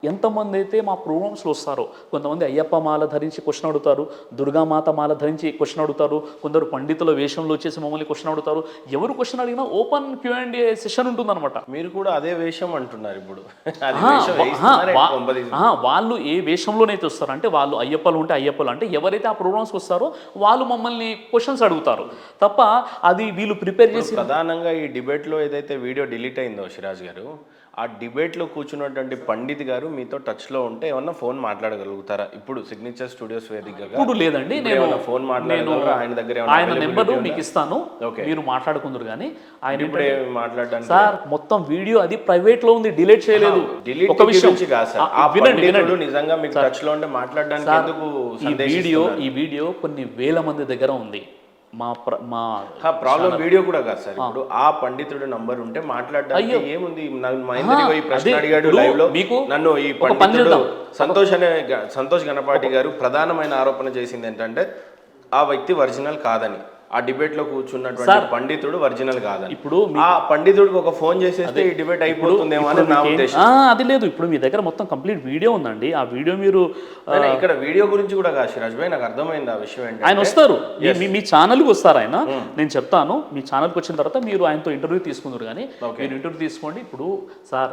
ఎంతమంది అయితే మా ప్రోగ్రామ్స్లో వస్తారో, కొంతమంది అయ్యప్ప మాల ధరించి క్వశ్చన్ అడుగుతారు, దుర్గామాత మాల ధరించి క్వశ్చన్ అడుగుతారు, కొందరు పండితుల వేషంలో వచ్చేసి మమ్మల్ని క్వశ్చన్ అడుగుతారు. ఎవరు క్వశ్చన్ అడిగినా ఓపెన్ Q&A సెషన్ ఉంటుందన్నమాట. మీరు కూడా అదే వేషం అంటున్నారు ఇప్పుడు. వాళ్ళు ఏ వేషంలోనైతే వస్తారో, అంటే వాళ్ళు అయ్యప్పలు ఉంటే అయ్యప్పలు, అంటే ఎవరైతే ఆ ప్రోగ్రామ్స్కి వస్తారో వాళ్ళు మమ్మల్ని క్వశ్చన్స్ అడుగుతారు తప్ప అది వీళ్ళు ప్రిపేర్ చేసి. ప్రధానంగా ఈ డిబేట్లో ఏదైతే వీడియో డిలీట్ అయిందో సిరాజ్ గారు, ఆ డిబేట్లో కూర్చున్నటువంటి పండిత్ గారు మీతో టచ్లో ఉంటే ఏమన్నా ఫోన్ మాట్లాడగలుగుతారా? ఇప్పుడు సిగ్నేచర్ స్టూడియోస్ వేదికగా ఇప్పుడు లేదండి, నేను ఫోన్ మాట్లాడగలరా? ఆయన దగ్గర ఆయన నెంబరు మీకు ఇస్తాను, మీరు మాట్లాడుకుందరు. కానీ ఆయన ఇప్పుడు మాట్లాడడానికి సార్ మొత్తం వీడియో అది ప్రైవేట్ లో ఉంది, డిలీట్ చేయలేదు. ఒక విషయం వినండి, నిజంగా మీకు టచ్ లో ఉంటే మాట్లాడడానికి ఎందుకు? ఈ వీడియో కొన్ని వేల మంది దగ్గర ఉంది. మా ప్రాబ్లం వీడియో కూడా కాదు సార్. ఇప్పుడు ఆ పండితుడు నంబర్ ఉంటే మాట్లాడడానికి ఏముంది? మహేంద్ర ప్రశ్న అడిగాడు లైవ్ లో, నన్ను ఈ పండితుడు సంతోష్ గణపాటి గారు ప్రధానమైన ఆరోపణ చేసింది ఏంటంటే ఆ వ్యక్తి ఒరిజినల్ కాదని. ఆ డిబేట్ లో కూర్చున్నటువంటి పండితుడు ఒరిజినల్ కాదని. ఇప్పుడు ఆ పండితుడికి ఒక ఫోన్ చేసేస్తే ఈ డిబేట్ అయిపోతుందేమో అని నా ఉద్దేశం. అది లేదు, ఇప్పుడు మీ దగ్గర మొత్తం కంప్లీట్ వీడియో ఉందండి. ఆ వీడియో మీరు ఇక్కడ వీడియో గురించి కూడా కాదు సిరాజ్ భాయ్, నాకు అర్థమైంది ఆ విషయం ఏంటి. ఆయన వస్తారు, మీ ఛానల్కి వస్తారు ఆయన. నేను చెప్తాను, మీ ఛానల్కి వచ్చిన తర్వాత మీరు ఆయనతో ఇంటర్వ్యూ తీసుకుందరు. కానీ మీరు ఇంటర్వ్యూ తీసుకోండి. ఇప్పుడు సార్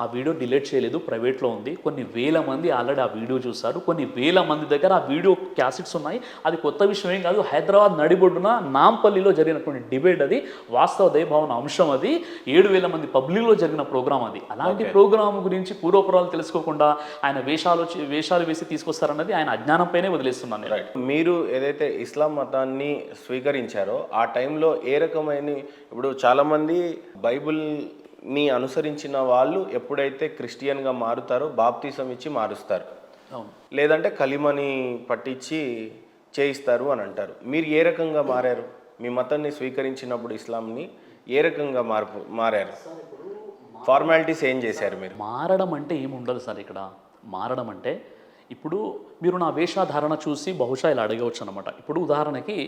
ఆ వీడియో డిలీట్ చేయలేదు, ప్రైవేట్లో ఉంది. కొన్ని వేల మంది ఆల్రెడీ ఆ వీడియో చూస్తారు. కొన్ని వేల మంది దగ్గర ఆ వీడియో క్యాసెట్స్ ఉన్నాయి. అది కొత్త విషయం ఏం కాదు. హైదరాబాద్ నడిబొడ్డున నాంపల్లిలో జరిగినటువంటి డిబేట్ అది, వాస్తవ దైవభావన అంశం అది. 7,000 మంది పబ్లిక్లో జరిగిన ప్రోగ్రామ్ అది. అలాంటి ప్రోగ్రామ్ గురించి పూర్వపురాలు తెలుసుకోకుండా ఆయన వేషాలు వేసి తీసుకొస్తారన్నది ఆయన అజ్ఞానంపైనే వదిలేస్తున్నాను. మీరు ఏదైతే ఇస్లాం మతాన్ని స్వీకరించారో ఆ టైంలో ఏ రకమైన, ఇప్పుడు చాలామంది బైబిల్ని అనుసరించిన వాళ్ళు ఎప్పుడైతే క్రిస్టియన్గా మారుతారో బాప్తిసం ఇచ్చి మారుస్తారు, లేదంటే కలిమని పట్టించి చేయిస్తారు అని అంటారు. మీరు ఏ రకంగా మారారు? మీ మతాన్ని స్వీకరించినప్పుడు ఇస్లాంని ఏ రకంగా మారారు? ఫార్మాలిటీస్ ఏం చేశారు మీరు? మారడం అంటే ఏముండదు సార్. ఇక్కడ మారడం అంటే, ఇప్పుడు మీరు నా వేషధారణ చూసి బహుశా ఇలా అడగవచ్చు అనమాట. ఇప్పుడు ఉదాహరణకి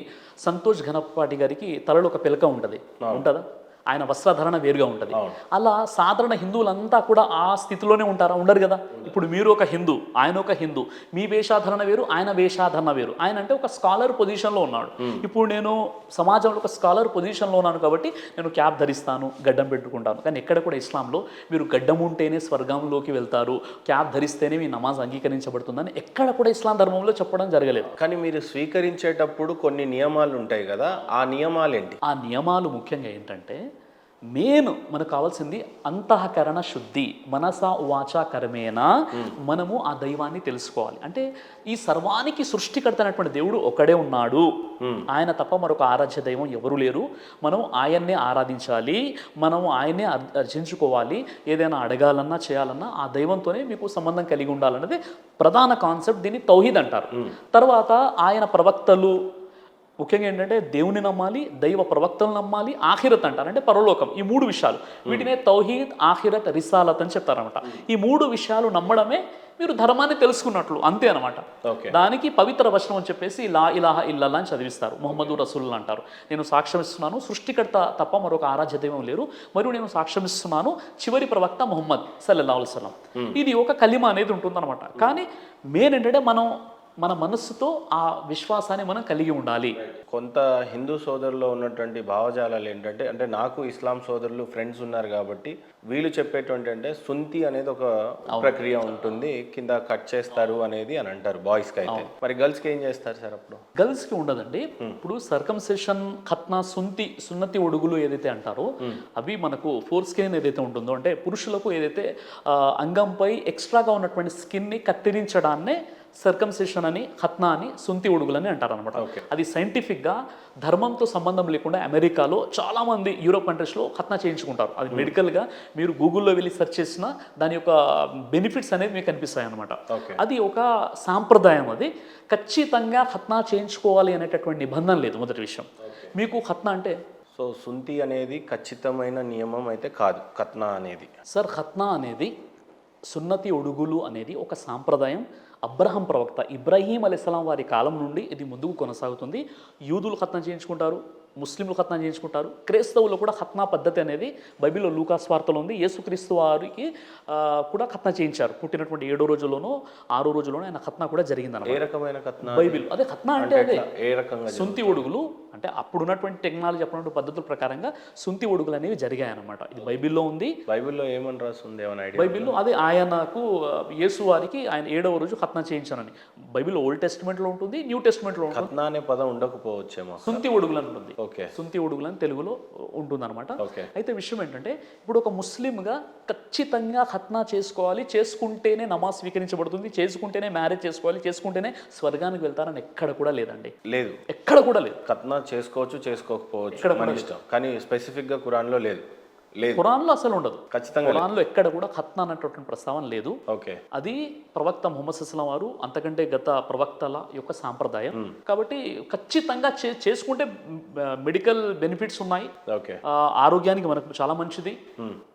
సంతోష్ గణపాటి గారికి తలలో ఒక పిలక ఉంటుంది, ఉంటుందా? ఆయన వస్త్రధారణ వేరుగా ఉంటుంది. అలా సాధారణ హిందువులంతా కూడా ఆ స్థితిలోనే ఉంటారా? ఉండరు కదా. ఇప్పుడు మీరు ఒక హిందూ, ఆయన ఒక హిందూ, మీ వేషాధారణ వేరు, ఆయన వేషాధారణ వేరు. ఆయన అంటే ఒక స్కాలర్ పొజిషన్లో ఉన్నాడు. ఇప్పుడు నేను సమాజంలో ఒక స్కాలర్ పొజిషన్లో ఉన్నాను కాబట్టి నేను క్యాప్ ధరిస్తాను, గడ్డం పెట్టుకుంటాను. కానీ ఎక్కడ కూడా ఇస్లాంలో మీరు గడ్డం ఉంటేనే స్వర్గంలోకి వెళ్తారు, క్యాప్ ధరిస్తేనే మీ నమాజ్ అంగీకరించబడుతుందని ఎక్కడ కూడా ఇస్లాం ధర్మంలో చెప్పడం జరగలేదు. కానీ మీరు స్వీకరించేటప్పుడు కొన్ని నియమాలు ఉంటాయి కదా, ఆ నియమాలు ఏంటి? ఆ నియమాలు ముఖ్యంగా ఏంటంటే, మెయిన్ మనకు కావాల్సింది అంతఃకరణ శుద్ధి. మనస వాచ కర్మేణ మనము ఆ దైవాన్ని తెలుసుకోవాలి. అంటే ఈ సర్వానికి సృష్టికర్త అయినటువంటి దేవుడు ఒకడే ఉన్నాడు, ఆయన తప్ప మరొక ఆరాధ్య దైవం ఎవరు లేరు. మనం ఆయన్నే ఆరాధించాలి, మనం ఆయన్నే అర్చించుకోవాలి. ఏదైనా అడగాలన్నా చేయాలన్నా ఆ దైవంతోనే మీకు సంబంధం కలిగి ఉండాలన్నది ప్రధాన కాన్సెప్ట్. దీన్ని తౌహీద్ అంటారు. తర్వాత ఆయన ప్రవక్తలు, ముఖ్యంగా ఏంటంటే దేవుని నమ్మాలి, దైవ ప్రవక్తలు నమ్మాలి, ఆఖిరత్ అంటారు, అంటే పరలోకం. ఈ 3 విషయాలు, వీటినే తౌహీద్, ఆఖిరత్, రిసాలత్ అని చెప్తారనమాట. ఈ 3 విషయాలు నమ్మడమే మీరు ధర్మాన్ని తెలుసుకున్నట్లు, అంతే అనమాట. దానికి పవిత్ర వచనం అని చెప్పేసి లా ఇలాహ ఇల్లల్లా అని చదివిస్తారు, ముహమ్మదు రసూలుల్లా అంటారు. నేను సాక్ష్యం ఇస్తున్నాను సృష్టికర్త తప్ప మరొక ఆరాధ్య దైవం లేరు, మరియు నేను సాక్ష్యం ఇస్తున్నాను చివరి ప్రవక్త ముహమ్మద్ సల్లల్లాహు అలైహి వసల్లం. ఇది ఒక కలిమ అనేది ఉంటుందన్నమాట. కానీ మెయిన్ ఏంటంటే మన మనస్సుతో ఆ విశ్వాసాన్ని మనం కలిగి ఉండాలి. కొంత హిందూ సోదరులో ఉన్నటువంటి భావజాలాలు ఏంటంటే, అంటే నాకు ఇస్లాం సోదరులు ఫ్రెండ్స్ ఉన్నారు కాబట్టి వీళ్ళు చెప్పేటువంటి అంటే సుంతి అనేది ఒక ప్రక్రియ ఉంటుంది, కింద కట్ చేస్తారు అనేది అని అంటారు బాయ్స్కి. అయితే మరి గర్ల్స్కి ఏం చేస్తారు సార్? అప్పుడు గర్ల్స్కి ఉండదండి. ఇప్పుడు సర్కంసెషన్, ఖత్నా, సున్నతి ఒడుగులు ఏదైతే అంటారో అవి మనకు ఫోర్ స్కిన్ ఏదైతే ఉంటుందో, అంటే పురుషులకు ఏదైతే అంగంపై ఎక్స్ట్రాగా ఉన్నటువంటి స్కిన్ని కత్తిరించడాన్నే సర్కంసెషన్ అని, ఖత్నా అని, సుంతి ఉడుగులని అంటారు అనమాట. అది సైంటిఫిక్గా ధర్మంతో సంబంధం లేకుండా అమెరికాలో చాలామంది, యూరోప్ కంట్రీస్లో ఖత్నా చేయించుకుంటారు. అది మెడికల్గా మీరు గూగుల్లో వెళ్ళి సెర్చ్ చేసినా దాని యొక్క బెనిఫిట్స్ అనేది మీకు కనిపిస్తాయి అనమాట. అది ఒక సాంప్రదాయం. అది ఖచ్చితంగా ఖత్నా చేయించుకోవాలి అనేటటువంటి నిబంధన లేదు. మొదటి విషయం, మీకు ఖత్నా అంటే సుంతి అనేది ఖచ్చితమైన నియమం అయితే కాదు. ఖత్నా అనేది సార్, ఖత్నా అనేది, సున్నతి ఒడుగులు అనేది ఒక సాంప్రదాయం. అబ్రహం ప్రవక్త ఇబ్రాహీం అలైహిస్సలాం వారి కాలం నుండి ఇది ముందుకు కొనసాగుతుంది. యూదులు ఖత్నా చేయించుకుంటారు, ముస్లింలు ఖత్నా చేయించుకుంటారు, క్రైస్తవులు కూడా ఖత్నా పద్ధతి అనేది బైబిల్లో లూకాస్ వార్తలో ఉంది. యేసుక్రీస్తు వారికి కూడా ఖత్నా చేయించారు. పుట్టినటువంటి 7వ రోజులోనో 6వ రోజులోనో ఆయన ఖత్నా కూడా జరిగిందన్నమాట. ఏ రకమైన కథన? బైబిల్ అదే ఖత్నా అంటే అదే ఏ రకంగా? సుంతి ఒడుగులు అంటే అప్పుడున్నటువంటి టెక్నాలజీ అప్పుడున్న పద్ధతుల ప్రకారంగా సుంతి ఒడుగులు అనేవి జరిగాయన్నమాట. ఇది బైబిల్లో ఉంది. బైబిల్లో ఏమని రాస్తుంది, ఏమైనా ఐడియా? బైబిల్లో అదే ఆయనకు యేసు వారికి ఆయన 7వ రోజు ఖత్నా చేయించానని బైబిల్ ఓల్డ్ టెస్ట్మెంట్లో ఉంటుంది, న్యూ టెస్ట్మెంట్లో ఉంటుంది. ఖత్నా అనే పదం ఉండకపోవచ్చేమో. సుంతి ఒడుగులు అని ఉంటుంది. ఓకే. సుంతి ఒడుగులు అని తెలుగులో ఉంటుందన్నమాట. ఓకే. అయితే విషయం ఏంటంటే ఇప్పుడు ఒక ముస్లింగా ఖచ్చితంగా ఖత్నా చేసుకోవాలి, చేసుకుంటేనే నమాజ్ స్వీకరించబడుతుంది, చేసుకుంటేనే మ్యారేజ్ చేసుకోవాలి, చేసుకుంటేనే స్వర్గానికి వెళ్తారని ఎక్కడ కూడా లేదండి. లేదు, ఎక్కడ కూడా లేదు. ఖత్నా చేసుకోవచ్చు, చేసుకోకపోవచ్చు, ఎక్కడ మన ఇష్టం. కానీ స్పెసిఫిక్ గా ఖురాన్లో లేదు. లేదు, ఖురాన్లో అసలు ఉండదు. ఖచ్చితంగా ఖురాన్లో ఎక్కడ కూడా ఖత్నా అన్నటువంటి ప్రస్తావన లేదు. ఓకే. అది ప్రవక్త ముహమ్మద్ సల్లం వారు అంతకంటే గత ప్రవక్తల యొక్క సాంప్రదాయం. కాబట్టి ఖచ్చితంగా చేసుకుంటే మెడికల్ బెనిఫిట్స్ ఉన్నాయి. ఓకే. ఆరోగ్యానికి మనకు చాలా మంచిది.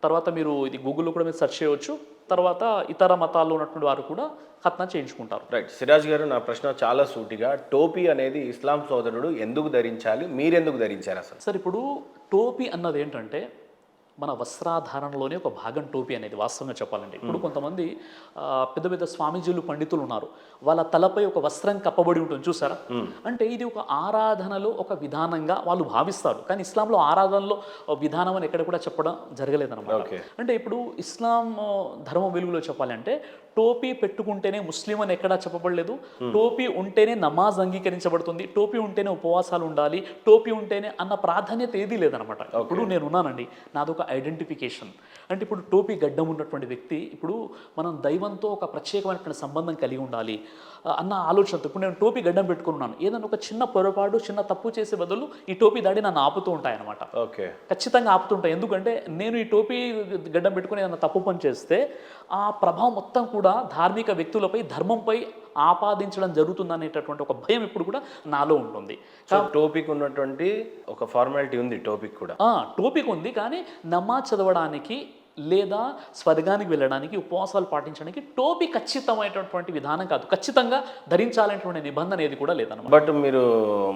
తర్వాత మీరు ఇది గూగుల్లో కూడా మీరు సెర్చ్ చేయవచ్చు. తర్వాత ఇతర మతాల్లో ఉన్నటువంటి వారు కూడా ఖత్నా చేయించుకుంటారు. రైట్. సిరాజ్ గారు, నా ప్రశ్న చాలా సూటిగా, టోపీ అనేది ఇస్లాం సోదరుడు ఎందుకు ధరించాలి, మీరెందుకు ధరించారు అసలు? సార్ ఇప్పుడు టోపీ అన్నది ఏంటంటే మన వస్త్రాధారణలోనే ఒక భాగం టోపీ అనేది, వాస్తవంగా చెప్పాలంటే. ఇప్పుడు కొంతమంది పెద్ద పెద్ద స్వామీజీలు, పండితులు ఉన్నారు, వాళ్ళ తలపై ఒక వస్త్రం కప్పబడి ఉంటుంది, చూసారా? అంటే ఇది ఒక ఆరాధనలో ఒక విధానంగా వాళ్ళు భావిస్తారు. కానీ ఇస్లాంలో ఆరాధనలో విధానం అని ఎక్కడ కూడా చెప్పడం జరగలేదన్నమాట. అంటే ఇప్పుడు ఇస్లాం ధర్మం వెలుగులో చెప్పాలి అంటే టోపీ పెట్టుకుంటేనే ముస్లిం అని ఎక్కడా చెప్పబడలేదు. టోపీ ఉంటేనే నమాజ్ అంగీకరించబడుతుంది, టోపీ ఉంటేనే ఉపవాసాలు ఉండాలి, టోపీ ఉంటేనే అన్న ప్రాధాన్యత ఏదీ లేదనమాట. ఇప్పుడు నేను ఉన్నానండి, నాదొక ఐడెంటిఫికేషన్. అంటే ఇప్పుడు టోపీ గడ్డం ఉన్నటువంటి వ్యక్తి, ఇప్పుడు మనం దైవంతో ఒక ప్రత్యేకమైనటువంటి సంబంధం కలిగి ఉండాలి అన్న ఆలోచనతో ఇప్పుడు నేను టోపీ గడ్డం పెట్టుకున్నాను. ఏదైనా ఒక చిన్న పొరపాటు, చిన్న తప్పు చేసే బదులు ఈ టోపీ దాడి నన్ను ఆపుతూ ఉంటాయన్నమాట. ఓకే. ఖచ్చితంగా ఆపుతుంటాయి. ఎందుకంటే నేను ఈ టోపీ గడ్డం పెట్టుకుని ఏదైనా తప్పు పని చేస్తే ఆ ప్రభావం మొత్తం కూడా ధార్మిక వ్యక్తులపై, ధర్మంపై ఆపాదించడం జరుగుతుందనేటటువంటి ఒక భయం ఇప్పుడు కూడా నాలో ఉంటుంది. టోపీకి ఉన్నటువంటి ఒక ఫార్మాలిటీ ఉంది, టోపీకి కూడా. టోపీకి ఉంది, కానీ నమాజ్ చదవడానికి లేదా స్వర్గానికి వెళ్ళడానికి, ఉపవాసాలు పాటించడానికి టోపీ ఖచ్చితమైనటువంటి విధానం కాదు. ఖచ్చితంగా ధరించాలనేటువంటి నిబంధన ఏది కూడా లేదన్నమాట. బట్ మీరు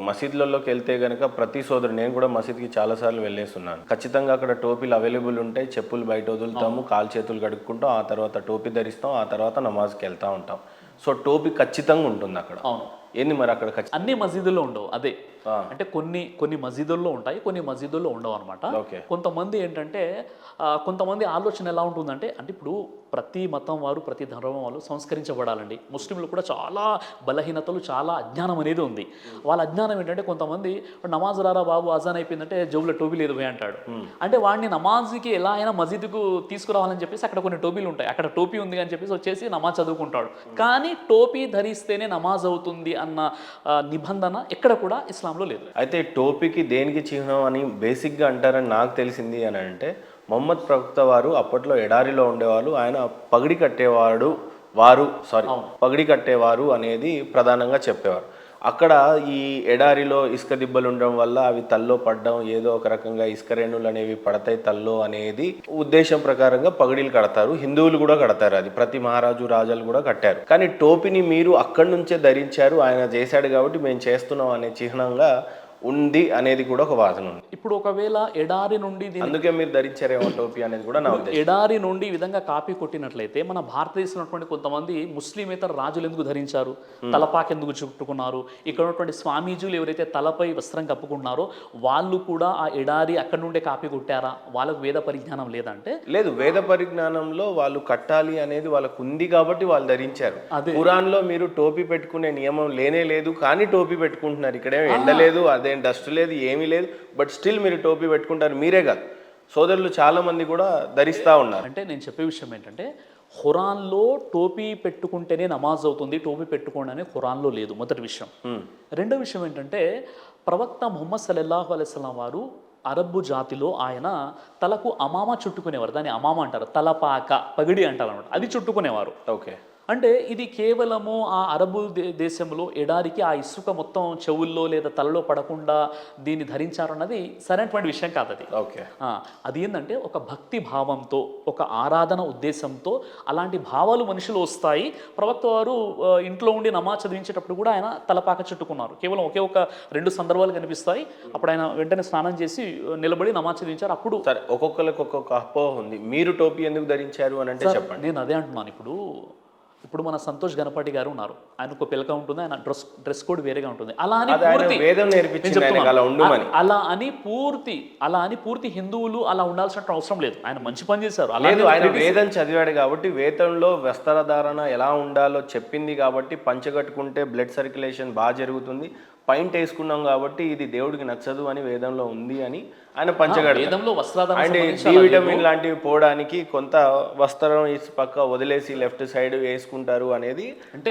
మసీద్లలోకి వెళ్తే కనుక ప్రతి సోదరు, నేను కూడా మసీద్కి చాలాసార్లు వెళ్ళేస్తున్నాను, ఖచ్చితంగా అక్కడ టోపీలు అవైలబుల్ ఉంటాయి. చెప్పులు బయట వదులుతాము, కాలు చేతులు కడుక్కుంటాం, ఆ తర్వాత టోపీ ధరిస్తాం, ఆ తర్వాత నమాజ్కి వెళ్తూ ఉంటాం. సో టోపీ ఖచ్చితంగా ఉంటుంది అక్కడ. అవును. ఏంది మరి అక్కడ అన్ని మసీదుల్లో ఉండవు. అదే అంటే కొన్ని మసీదుల్లో ఉంటాయి, కొన్ని మసీదుల్లో ఉండవు అనమాట. కొంతమంది ఏంటంటే కొంతమంది ఆలోచన ఎలా ఉంటుందంటే, అంటే ఇప్పుడు ప్రతి మతం వారు, ప్రతి ధర్మం వాళ్ళు సంస్కరించబడాలండి. ముస్లింలు కూడా చాలా బలహీనతలు, చాలా అజ్ఞానం అనేది ఉంది. వాళ్ళ అజ్ఞానం ఏంటంటే, కొంతమంది నమాజ్ రారా బాబు, అజాన్ అయిపోయిందంటే జోబులో టోపీ లేదు పోయి అంటాడు. అంటే వాడిని నమాజ్కి ఎలా అయినా మసీదుకు తీసుకురావాలని చెప్పేసి అక్కడ కొన్ని టోపీలు ఉంటాయి, అక్కడ టోపీ ఉంది అని చెప్పేసి వచ్చేసి నమాజ్ చదువుకుంటాడు. కానీ టోపీ ధరిస్తేనే నమాజ్ అవుతుంది అన్న నిబంధన ఎక్కడ కూడా ఇస్లాంలో లేదు. అయితే టోపీకి దేనికి చిహ్నం అని బేసిక్గా అంటారని నాకు తెలిసింది అని అంటే, మొహమ్మద్ ప్రవక్త వారు అప్పట్లో ఎడారిలో ఉండేవాళ్ళు, ఆయన పగిడి కట్టేవారు అనేది ప్రధానంగా చెప్పేవారు. అక్కడ ఈ ఎడారిలో ఇసుక దిబ్బలు ఉండడం వల్ల అవి తల్లో పడడం, ఏదో ఒక రకంగా ఇసుక రేణులు అనేవి పడతాయి తల్లో అనేది ఉద్దేశం ప్రకారంగా పగిడీలు కడతారు. హిందువులు కూడా కడతారు, అది ప్రతి మహారాజు రాజాలు కూడా కట్టారు. కానీ టోపీని మీరు అక్కడి నుంచే ధరించారు, ఆయన చేశాడు కాబట్టి మేము చేస్తున్నాం అనే చిహ్నంగా ఉంది అనేది కూడా ఒక వాదన ఉంది. ఇప్పుడు ఒకవేళ ఎడారి నుండి, అందుకే మీరు ధరించారేమో టోపీ అనేది కూడా నా ఉద్దేశం. ఎడారి నుండి ఈ విధంగా కాపీ కొట్టినట్లయితే మన భారతదేశంలో ఉన్నటువంటి కొంతమంది ముస్లిమేతర రాజులు ఎందుకు ధరించారు, తలపాకి ఎందుకు చుట్టుకున్నారు? ఇక్కడ ఉన్నటువంటి స్వామీజీలు ఎవరైతే తలపై వస్త్రం కప్పుకున్నారో వాళ్ళు కూడా ఆ ఎడారి అక్కడ నుండే కాపీ కొట్టారా? వాళ్ళకు వేద పరిజ్ఞానం లేదంటే లేదు, వేద పరిజ్ఞానంలో వాళ్ళు కట్టాలి అనేది వాళ్ళకు ఉంది కాబట్టి వాళ్ళు ధరించారు. ఖురాన్లో మీరు టోపీ పెట్టుకునే నియమం లేనే లేదు, కానీ టోపీ పెట్టుకుంటున్నారు. ఇక్కడేమో ఎండలేదు, అదే డస్ట్ లేదు, ఏమీ లేదు, బట్ స్టిల్ మీరు టోపీ పెట్టుకుంటారు. మీరే కాదు, సోదరులు చాలా మంది కూడా ధరిస్తూ ఉన్నారు. అంటే నేను చెప్పే విషయం ఏంటంటే, ఖురాన్లో టోపీ పెట్టుకుంటేనే నమాజ్ అవుతుంది, టోపీ పెట్టుకోండి అని ఖురాన్లో లేదు, మొదటి విషయం. రెండో విషయం ఏంటంటే, ప్రవక్త ముహమ్మద్ సల్లల్లాహు అలైహి వసల్లం వారు అరబ్బు జాతిలో ఆయన తలకు అమామా చుట్టుకునేవారు. దాన్ని అమామా అంటారు, తలపాక, పగిడి అంటారు అనమాట, అది చుట్టుకునేవారు. ఓకే. అంటే ఇది కేవలము ఆ అరబు దేశంలో ఎడారికి ఆ ఇసుక మొత్తం చెవుల్లో లేదా తలలో పడకుండా దీన్ని ధరించారు అన్నది సరైనటువంటి విషయం కాదు అది. ఓకే. అది ఏంటంటే ఒక భక్తి భావంతో, ఒక ఆరాధన ఉద్దేశంతో అలాంటి భావాలు మనుషులు వస్తాయి. ప్రవక్త వారు ఇంట్లో ఉండి నమాజ్ చదివించేటప్పుడు కూడా ఆయన తలపాక చుట్టుకున్నారు. కేవలం ఒకే ఒక 2 సందర్భాలు కనిపిస్తాయి. అప్పుడు ఆయన వెంటనే స్నానం చేసి నిలబడి నమాజ్ చదివించారు. అప్పుడు సరే, ఒక్కొక్కరికి ఒక్కొక్క అపోహ ఉంది. మీరు టోపీ ఎందుకు ధరించారు అని అంటే చెప్పండి. నేను అదే అంటున్నాను. ఇప్పుడు మన సంతోష్ గణపతి గారు ఉన్నారు. ఆయనకు ఒక పిలక ఉంటుంది, ఆయన డ్రెస్ కోడ్ వేరేగా ఉంటుంది. అలా అని పూర్తి వేదం నేర్పించింది ఆయనకు అలా ఉండమని. అలా అని పూర్తి హిందువులు అలా ఉండాల్సిన అవసరం లేదు. ఆయన మంచి పని చేశారు. లేదు, ఆయన వేదం చదివాడు కాబట్టి, వేదంలో వస్త్రధారణ ఎలా ఉండాలో చెప్పింది కాబట్టి, పంచగట్టుకుంటే బ్లడ్ సర్క్యులేషన్ బాగా జరుగుతుంది, పైంట్ వేసుకున్నాం కాబట్టి ఇది దేవుడికి నచ్చదు అని వేదంలో ఉంది అని ఆయన పంచగడ. వేదంలో వస్త్రాధారణ అండ్ డి విటమిన్ లాంటివి పోవడానికి కొంత వస్త్రం ఇసి పక్క వదిలేసి లెఫ్ట్ సైడ్ వేసుకుంటారు అనేది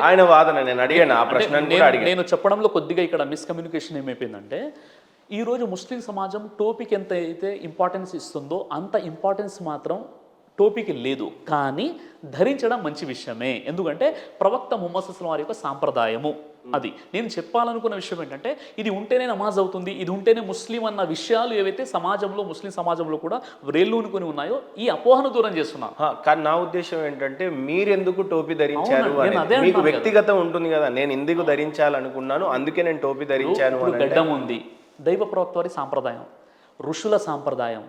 ఆయన వాదన. నేను అడిగాను ఆ ప్రశ్న కూడా అడిగాను. నేను చెప్పడంలో కొద్దిగా ఇక్కడ మిస్కమ్యూనికేషన్ ఏమైపోయిందంటే, ఈరోజు ముస్లిం సమాజం టోపీకి ఎంత అయితే ఇంపార్టెన్స్ ఇస్తుందో అంత ఇంపార్టెన్స్ మాత్రం టోపీకి లేదు. కానీ ధరించడం మంచి విషయమే. ఎందుకంటే ప్రవక్త ముహమ్మద్ సల్లల్లాహు అలైహి వసల్లం వారి యొక్క సాంప్రదాయము అది. నేను చెప్పాలనుకున్న విషయం ఏంటంటే, ఇది ఉంటేనే నమాజ్ అవుతుంది, ఇది ఉంటేనే ముస్లిం అన్న విషయాలు ఏవైతే సమాజంలో, ముస్లిం సమాజంలో కూడా వ్రేళ్ళూనుకొని ఉన్నాయో ఈ అపోహను దూరం చేస్తున్నాను. కానీ నా ఉద్దేశం ఏంటంటే, మీరెందుకు టోపీ ధరించారు అని మీకు వ్యక్తిగతం ఉంటుంది కదా. నేను ఎందుకు ధరించాలనుకున్నాను, అందుకే నేను టోపీ ధరించాను. ఇప్పుడు గడ్డం ఉంది, దైవ ప్రవక్త వారి సాంప్రదాయం, ఋషుల సాంప్రదాయం.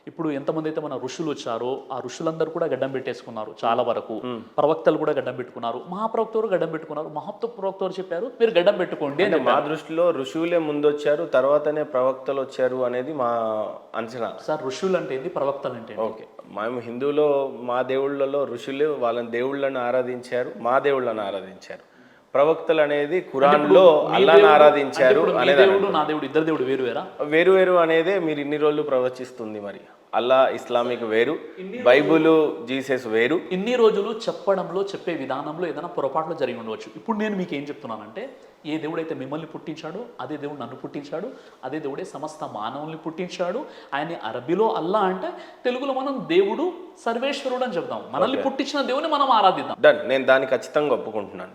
ఇప్పుడు ఎంతమంది అయితే మన ఋషులు వచ్చారో ఆ ఋషులందరూ కూడా గడ్డం పెట్టేసుకున్నారు చాలా వరకు. ప్రవక్తలు కూడా గడ్డం పెట్టుకున్నారు, మహాప్రవక్తలు గడ్డం పెట్టుకున్నారు. ప్రవక్తలు చెప్పారు మీరు గడ్డం పెట్టుకోండి అని. మా దృష్టిలో ఋషువులే ముందు వచ్చారు, తర్వాతనే ప్రవక్తలు వచ్చారు అనేది మా అంచనా. సార్, ఋషులు అంటే ఏంది, ప్రవక్తలు అంటే ఓకే, మేము హిందువులో మా దేవుళ్ళలో ఋషులు వాళ్ళని దేవుళ్ళని ఆరాధించారు, మా దేవుళ్ళని ఆరాధించారు. ప్రవక్తలు అనేది ఖురాన్లో అల్లాహ్ని ఆరాధించారు అనేది. దేవుడు నా దేవుడు ఇద్దరు దేవుడు వేరు వేరు అనేదే మీరు ఇన్ని రోజులు ప్రవచిస్తుంది. మరి అల్లా ఇస్లామిక్ వేరు, బైబుల్ జీసస్ వేరు. ఇన్ని రోజులు చెప్పే విధానంలో ఏదైనా పొరపాట్లు జరిగి ఉండవచ్చు. ఇప్పుడు నేను మీకు ఏం చెప్తున్నానంటే, ఏ దేవుడైతే మిమ్మల్ని పుట్టించాడో అదే దేవుడు నన్ను పుట్టించాడు, అదే దేవుడే సమస్త మానవుల్ని పుట్టించాడు. ఆయన అరబీలో అల్లా అంటే, తెలుగులో మనం దేవుడు సర్వేశ్వరుడు అని చెప్తాం. మనల్ని పుట్టించిన దేవుని మనం ఆరాధిద్దాం. డన్, నేను దాన్ని ఖచ్చితంగా ఒప్పుకుంటున్నాను.